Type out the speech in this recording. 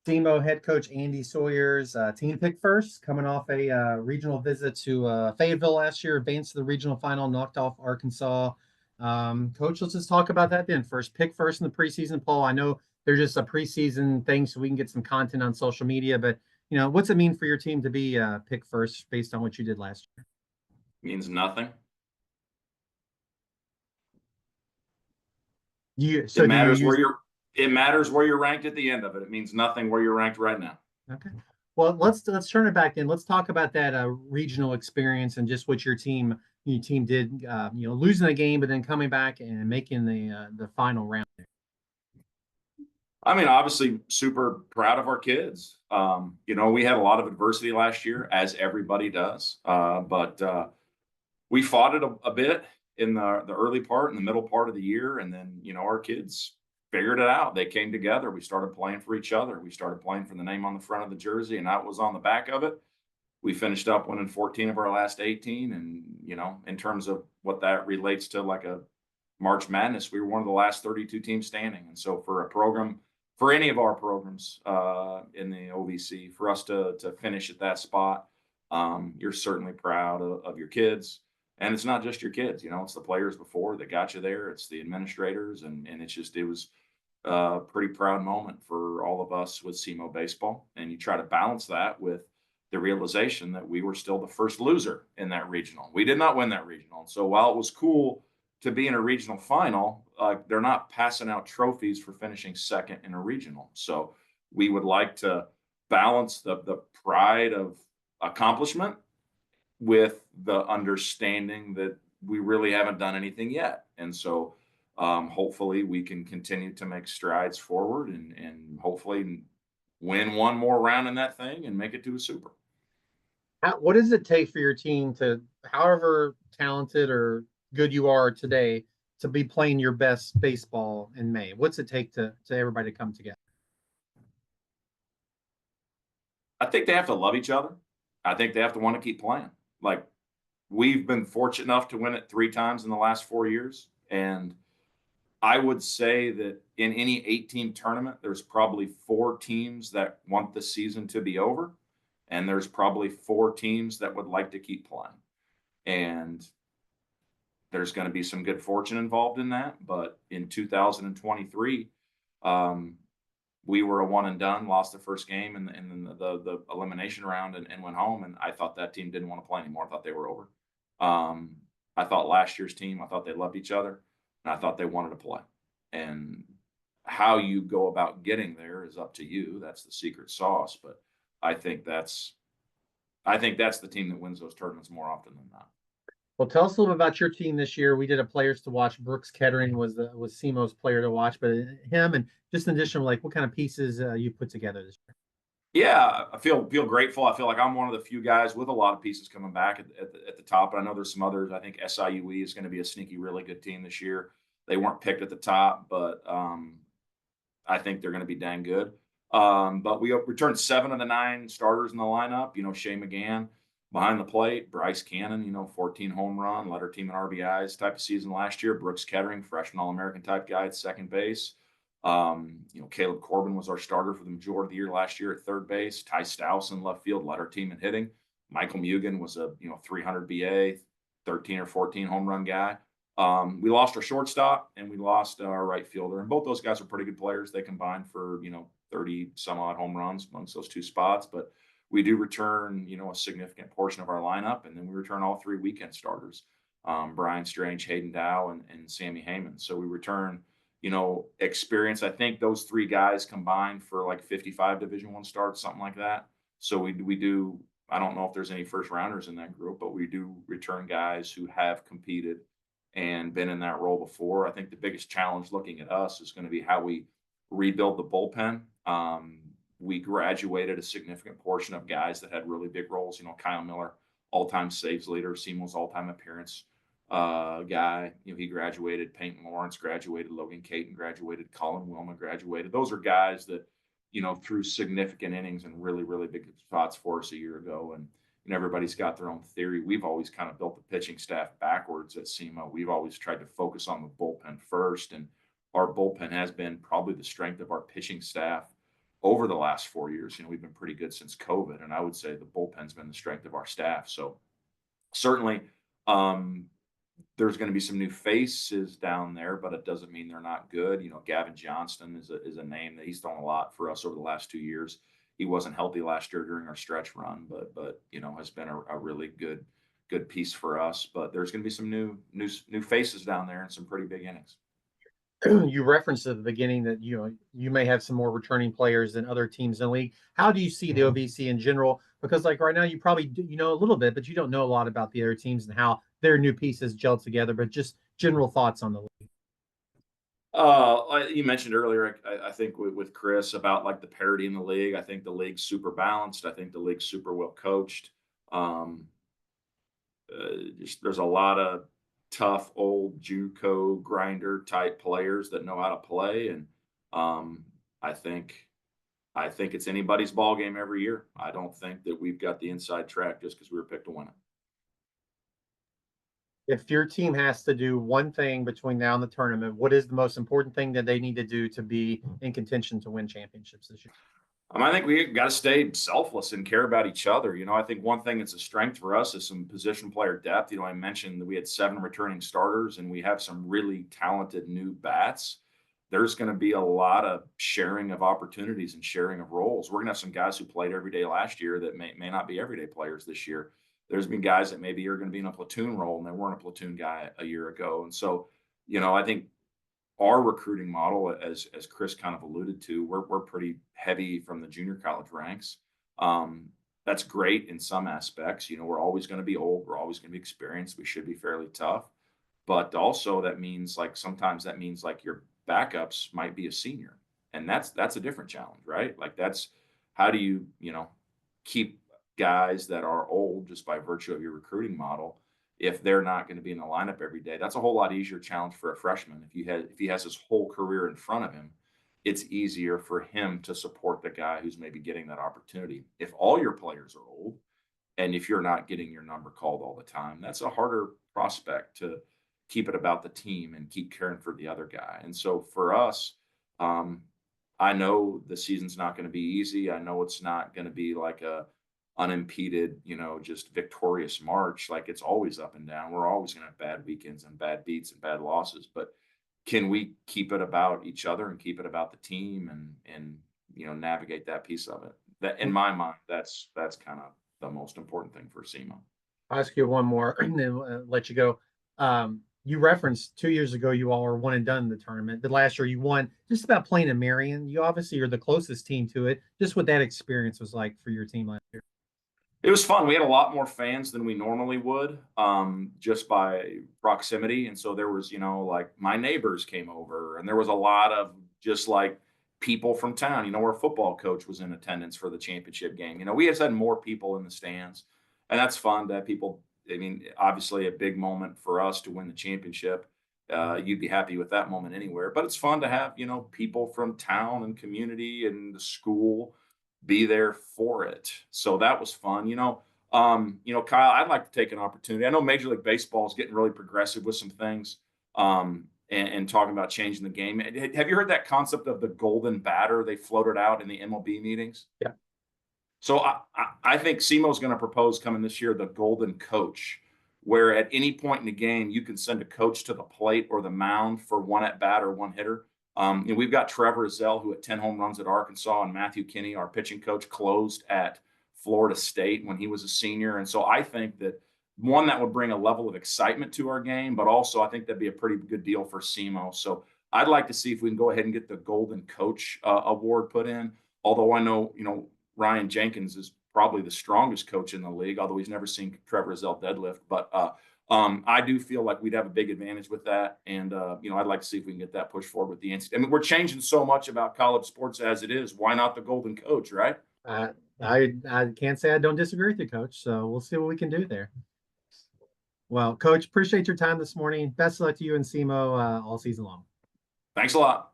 SEMO head coach Andy Sawyers, team pick first, coming off a regional visit to Fayetteville last year, advanced to the regional final, knocked off Arkansas. Coach, let's just talk about that then. First, pick first in the preseason poll. I know there's just a preseason thing, so we can get some content on social media. But what's it mean for your team to be pick first based on what you did last year? Means nothing. You It so do you matters use where you're. It matters where you're ranked at the end of it. It means nothing where you're ranked right now. Okay. Well, let's turn it back in. Let's talk about that regional experience and just what your team did. Losing the game, but then coming back and making the final round. I mean, obviously, super proud of our kids. We had a lot of adversity last year, as everybody does. But we fought it a bit in the early part and the middle part of the year, and then our kids figured it out. They came together. We started playing for each other. We started playing for the name on the front of the jersey, and that was on the back of it. We finished up winning 14 of our last 18, and in terms of what that relates to, like a March Madness, we were one of the last 32 teams standing. And so for a program, for any of our programs in the OVC, for us to finish at that spot, you're certainly proud of your kids. And it's not just your kids, it's the players before that got you there. It's the administrators. And it was a pretty proud moment for all of us with SEMO baseball. And you try to balance that with the realization that we were still the first loser in that regional. We did not win that regional. So while it was cool to be in a regional final, they're not passing out trophies for finishing second in a regional. So we would like to balance the pride of accomplishment with the understanding that we really haven't done anything yet. And so hopefully we can continue to make strides forward and hopefully win one more round in that thing and make it to a super. What does it take for your team to, however talented or good you are today, to be playing your best baseball in May? What's it take to everybody to come together? I think they have to love each other. I think they have to want to keep playing. Like, we've been fortunate enough to win it 3 times in the last 4 years. And I would say that in any 8-team tournament, there's probably 4 teams that want the season to be over. And there's probably 4 teams that would like to keep playing. And there's going to be some good fortune involved in that. But in 2023, we were a one and done, lost the first game and the elimination round and went home. And I thought that team didn't want to play anymore. I thought they were over. I thought last year's team, I thought they loved each other, and I thought they wanted to play. And how you go about getting there is up to you. That's the secret sauce. But I think that's the team that wins those tournaments more often than not. Well, tell us a little bit about your team this year. We did a players to watch. Brooks Kettering was SEMO's player to watch, but him and just in addition, like what kind of pieces you put together this year? Yeah, I feel grateful. I feel like I'm one of the few guys with a lot of pieces coming back at the top. But I know there's some others. I think SIUE is going to be a sneaky, really good team this year. They weren't picked at the top, but I think they're going to be dang good. But we returned 7 of the 9 starters in the lineup. Shea McGann behind the plate, Bryce Cannon, 14 home run, led our team in RBIs type of season last year. Brooks Kettering, freshman All-American type guy at second base. Caleb Corbin was our starter for the majority of the year last year at third base. Ty Stous in left field led our team in hitting. Michael Mugen was a 300 BA, 13 or 14 home run guy. We lost our shortstop and we lost our right fielder, and both those guys are pretty good players. They combined for 30 some odd home runs amongst those 2 spots, but we do return a significant portion of our lineup, and then we return all 3 weekend starters, Brian Strange, Hayden Dow, and Sammy Heyman. So we return experience. I think those 3 guys combined for like 55 Division I starts, something like that. So we do. I don't know if there's any first rounders in that group, but we do return guys who have competed and been in that role before. I think the biggest challenge looking at us is going to be how we rebuild the bullpen. We graduated a significant portion of guys that had really big roles. Kyle Miller, all-time saves leader, SEMO's all-time appearance guy. He graduated. Peyton Lawrence graduated. Logan Caton graduated. Colin Wilma graduated. Those are guys that, threw significant innings and really, really big spots for us a year ago. And everybody's got their own theory. We've always kind of built the pitching staff backwards at SEMO. We've always tried to focus on the bullpen first, and our bullpen has been probably the strength of our pitching staff over the last 4 years. We've been pretty good since COVID, and I would say the bullpen's been the strength of our staff. So certainly, there's going to be some new faces down there, but it doesn't mean they're not good. Gavin Johnston is a name that he's done a lot for us over the last 2 years. He wasn't healthy last year during our stretch run, but has been a really good piece for us. But there's going to be some new faces down there and some pretty big innings. You referenced at the beginning that you may have some more returning players than other teams in the league. How do you see the OVC in general? Because like right now, you probably know a little bit, but you don't know a lot about the other teams and how their new pieces gel together. But just general thoughts on the league. You mentioned earlier, I think with Chris about like the parity in the league. I think the league's super balanced. I think the league's super well coached. There's a lot of tough old JUCO grinder type players that know how to play, and I think it's anybody's ball game every year. I don't think that we've got the inside track just because we were picked to win it. If your team has to do one thing between now and the tournament, what is the most important thing that they need to do to be in contention to win championships this year? I think we got to stay selfless and care about each other. I think one thing that's a strength for us is some position player depth. I mentioned that we had 7 returning starters and we have some really talented new bats. There's going to be a lot of sharing of opportunities and sharing of roles. We're going to have some guys who played every day last year that may not be everyday players this year. There's been guys that maybe are going to be in a platoon role and they weren't a platoon guy a year ago. And so, I think our recruiting model, as Chris kind of alluded to, we're pretty heavy from the junior college ranks. That's great in some aspects. We're always going to be old. We're always going to be experienced. We should be fairly tough. But also that means sometimes your backups might be a senior. And that's a different challenge, right? That's how do you, keep guys that are old just by virtue of your recruiting model if they're not going to be in the lineup every day. That's a whole lot easier challenge for a freshman. If he has his whole career in front of him, it's easier for him to support the guy who's maybe getting that opportunity. If all your players are old and if you're not getting your number called all the time, that's a harder prospect to keep it about the team and keep caring for the other guy. And so for us, I know the season's not going to be easy. I know it's not going to be like a unimpeded, just victorious march. It's always up and down. We're always going to have bad weekends and bad beats and bad losses, but can we keep it about each other and keep it about the team and navigate that piece of it? That in my mind, that's kind of the most important thing for SEMO. I'll ask you one more and then let you go. You referenced 2 years ago, you all were one and done in the tournament. But last year you won just about playing in Marion. You obviously are the closest team to it. Just what that experience was like for your team last year. It was fun. We had a lot more fans than we normally would, just by proximity. And so there was, my neighbors came over, and there was a lot of just people from town. Our football coach was in attendance for the championship game. We just had more people in the stands, and that's fun to have people. Obviously a big moment for us to win the championship. You'd be happy with that moment anywhere, but it's fun to have, people from town and community and the school be there for it. So that was fun. Kyle, I'd like to take an opportunity. I know Major League Baseball is getting really progressive with some things, and talking about changing the game. Have you heard that concept of the golden batter they floated out in the MLB meetings? Yeah. So I think SEMO is going to propose coming this year the golden coach, where at any point in the game you can send a coach to the plate or the mound for one at bat or one hitter. We've got Trevor Zell, who had 10 home runs at Arkansas, and Matthew Kinney, our pitching coach, closed at Florida State when he was a senior. And so I think that that would bring a level of excitement to our game, but also I think that'd be a pretty good deal for SEMO. So I'd like to see if we can go ahead and get the golden coach award put in. Although I know, Ryan Jenkins is probably the strongest coach in the league, although he's never seen Trevor Zell deadlift. But I do feel like we'd have a big advantage with that. And, I'd like to see if we can get that pushed forward with the NCAA. We're changing so much about college sports as it is. Why not the golden coach, right? I can't say I don't disagree with you, Coach. So we'll see what we can do there. Well, Coach, appreciate your time this morning. Best of luck to you and SEMO all season long. Thanks a lot.